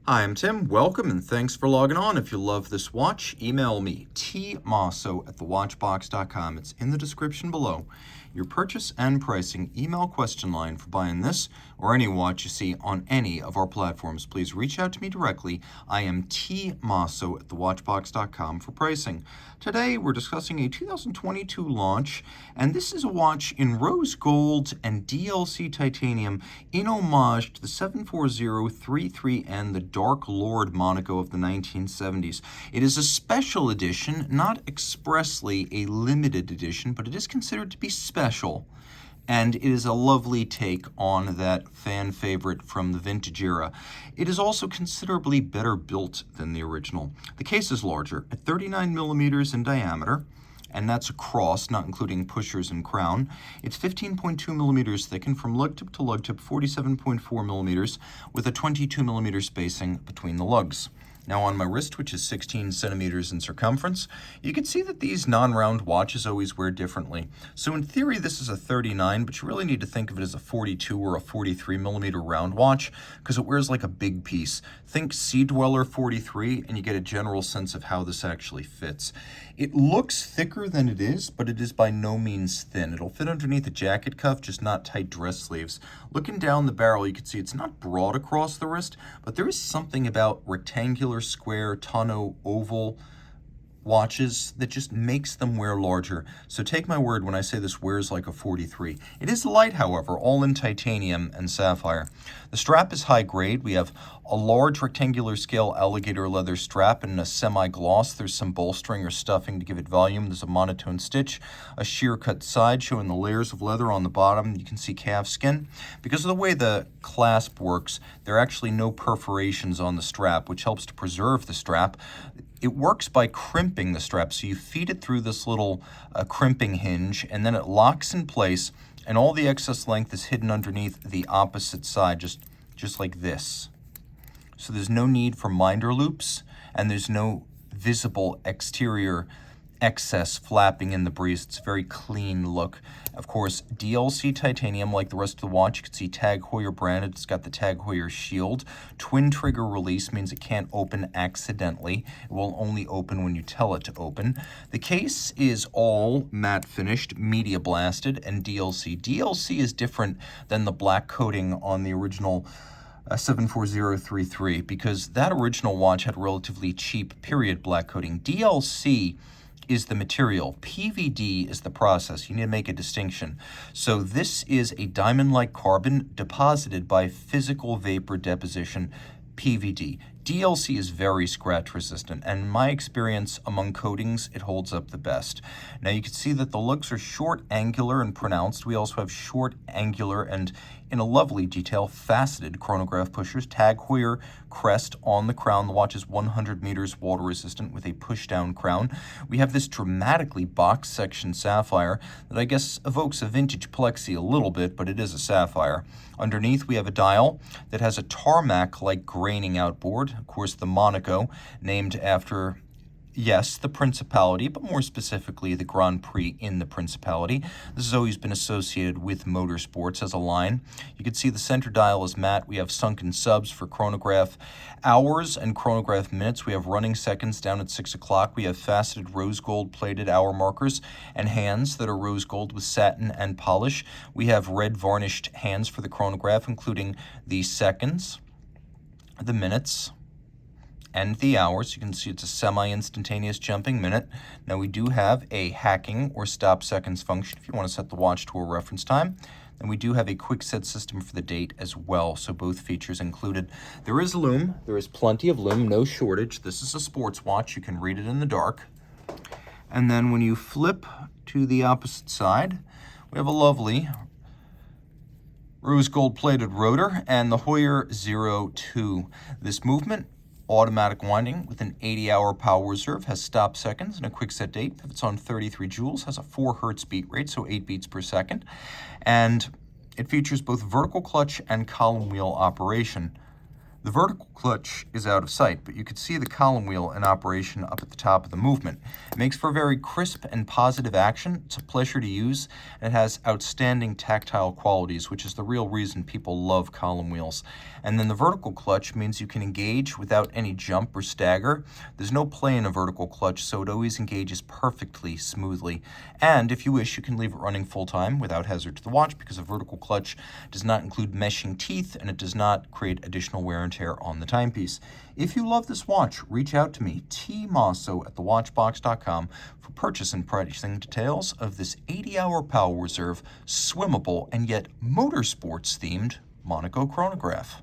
Hi, I'm Tim. Welcome and thanks for logging on. If you love this watch, email me, tmosso@thewatchbox.com. It's in the description below. Your purchase and pricing email question line for buying this or any watch you see on any of our platforms. Please reach out to me directly. I am tmosso@thewatchbox.com for pricing. Today we're discussing a 2022 launch, and this is a watch in rose gold and DLC titanium in homage to the 74033 and the Dark Lord Monaco of the 1970s. It is a special edition, not expressly a limited edition, but it is considered to be special. And it is a lovely take on that fan favorite from the vintage era. It is also considerably better built than the original. The case is larger, at 39 millimeters in diameter, and that's across, not including pushers and crown. It's 15.2 millimeters thickened from lug tip to lug tip, 47.4 millimeters, with a 22 millimeter spacing between the lugs. Now on my wrist, which is 16 centimeters in circumference, you can see that these non-round watches always wear differently. So in theory, this is a 39, but you really need to think of it as a 42 or a 43 millimeter round watch because it wears like a big piece. Think Sea Dweller 43 and you get a general sense of how this actually fits. It looks thicker than it is, but it is by no means thin. It'll fit underneath a jacket cuff, just not tight dress sleeves. Looking down the barrel, you can see it's not broad across the wrist, but there is something about rectangular, square, tonneau, oval watches that just makes them wear larger. So take my word when I say this wears like a 43. It is light, however, all in titanium and sapphire. The strap is high grade. We have a large rectangular scale alligator leather strap and a semi-gloss. There's some bolstering or stuffing to give it volume. There's a monotone stitch, a sheer cut side showing the layers of leather on the bottom. You can see calf skin. Because of the way the clasp works, there are actually no perforations on the strap, which helps to preserve the strap. It works by crimping the strap, so you feed it through this little crimping hinge, and then it locks in place, and all the excess length is hidden underneath the opposite side, just like this. So there's no need for minder loops, and there's no visible exterior excess flapping in the breeze. It's a very clean look. Of course, DLC titanium, like the rest of the watch. You can see TAG Heuer branded. It's got the TAG Heuer shield. Twin trigger release means it can't open accidentally. It will only open when you tell it to open. The case is all matte finished, media blasted, and DLC. DLC is different than the black coating on the original 74033 because that original watch had relatively cheap period black coating. DLC is the material. PVD is the process. You need to make a distinction. So this is a diamond-like carbon deposited by physical vapor deposition, PVD. DLC is very scratch resistant, and in my experience among coatings, it holds up the best. Now you can see that the lugs are short, angular, and pronounced. We also have short, angular, and in a lovely detail, faceted chronograph pushers. TAG Heuer crest on the crown. The watch is 100 meters water resistant with a push-down crown. We have this dramatically box section sapphire that I guess evokes a vintage plexi a little bit, but it is a sapphire. Underneath, we have a dial that has a tarmac-like graining outboard. Of course, the Monaco, named after, yes, the Principality, but more specifically, the Grand Prix in the Principality. This has always been associated with motorsports as a line. You can see the center dial is matte. We have sunken subs for chronograph hours and chronograph minutes. We have running seconds down at 6 o'clock. We have faceted rose gold plated hour markers and hands that are rose gold with satin and polish. We have red varnished hands for the chronograph, including the seconds, the minutes, and the hours. You can see it's a semi-instantaneous jumping minute. Now we do have a hacking or stop seconds function if you want to set the watch to a reference time. And we do have a quick set system for the date as well, so both features included. There is lume. There is plenty of lume, no shortage. This is a sports watch. You can read it in the dark. And then when you flip to the opposite side, we have a lovely rose gold plated rotor and the Heuer 02. This movement, automatic winding with an 80-hour power reserve, has stop seconds and a quick set date. If it's on 33 joules, has a 4 hertz beat rate, so 8 beats per second. And it features both vertical clutch and column wheel operation. The vertical clutch is out of sight, but you can see the column wheel in operation up at the top of the movement. It makes for a very crisp and positive action. It's a pleasure to use, and it has outstanding tactile qualities, which is the real reason people love column wheels. And then the vertical clutch means you can engage without any jump or stagger. There's no play in a vertical clutch, so it always engages perfectly smoothly. And if you wish, you can leave it running full time without hazard to the watch, because a vertical clutch does not include meshing teeth, and it does not create additional wear and tear on the timepiece. If you love this watch, reach out to me, Team Mosso at thewatchbox.com, for purchase and pricing details of this 80-hour power reserve, swimmable, and yet motorsports-themed Monaco chronograph.